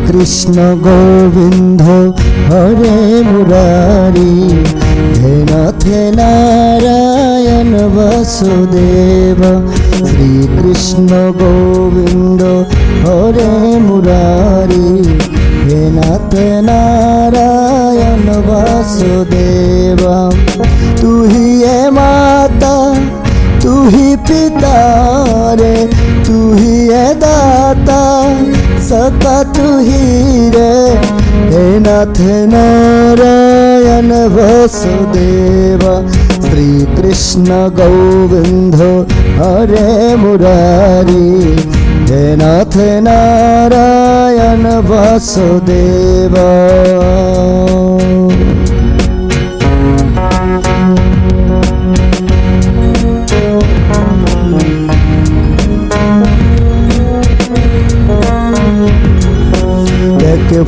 কৃষ্ণ গোবিন্দ হরে মুরারি, হে নাথ নারায়ণ বাসুদেব। শ্রীকৃষ্ণ গোবিন্দ হরে মুরারি, হে নাথ নারায়ণ বাসুদেব। তু হি এ মাতা তু হি পিতা রে, তু হি এ দাতা सका तू ही रे, हे नाथ नारायण वासुदेव। श्री कृष्ण गोविंद हरे मुरारी, हे नाथ नारायण वासुदेव।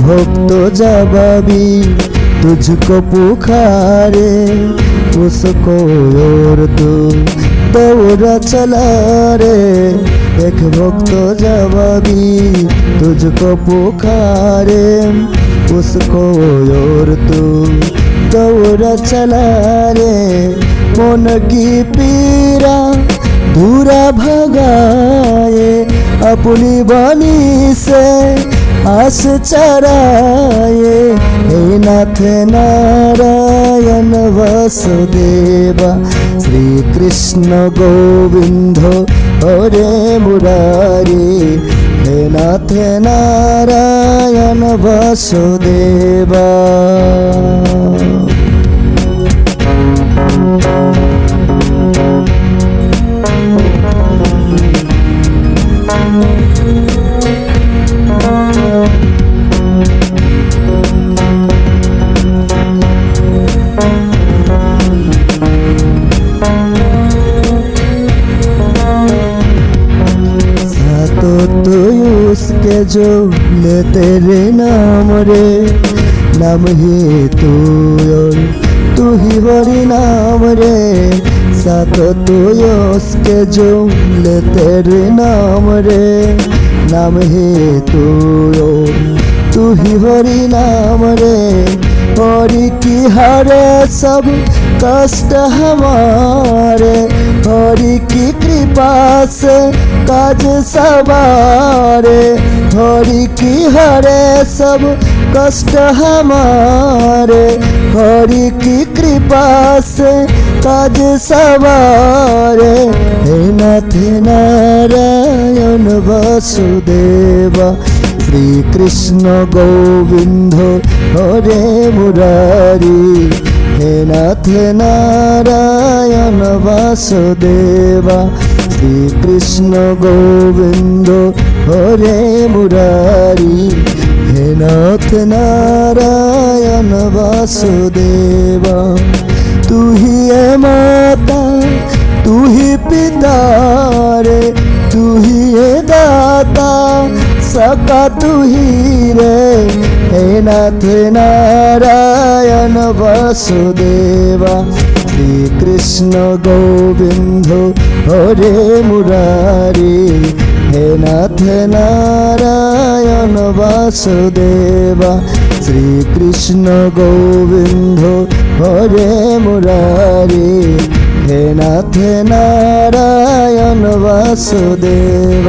भक्त जवाबी तुझको पुकारे, उसको और तू दौड़ा चला रे। एक भक्त जवाबी तुझको पुकारे, उसको और तू दौड़ा चला रे। मन की पीरा दूरा भगाए, अपनी वाणी से आस चराए, हे नाथ नारायण वासुदेव। श्री कृष्ण गोविंद हरे मुरारी, हे नाथ नारायण वासुदेव। उसके जो ले तेरे नाम रे, नाम ही तू और तू ही हरि नाम रे। सातो तू उसके जो ले तेरे नाम रे, नाम ही तू और तू ही हरि नाम रे। हरि की हरे सब कष्ट हमारे, हरि की कृपा से काज सवारे। हरि की हरे सब कष्ट हमारे, हरि की कृपा से काज सवारे। हे नाथ नारायण वासुदेव। श्री कृष्ण गोविंद हरे मुरारी, हे नाथ नारायण वासुदेव। श्री कृष्ण गोविंद हरे मुरारी, हे नाथ नारायण वासुदेव। तू ही है माता तू ही पिता रे, तू ही है दाता सका तू ही रे। हे नाथ नारायण वासुदेव। श्री कृष्ण गोविंद हरे मुरारी, हे नाथ नारायण वासुदेव। श्री कृष्ण गोविंद हरे मुरारी, हे नाथ नारायण वासुदेव।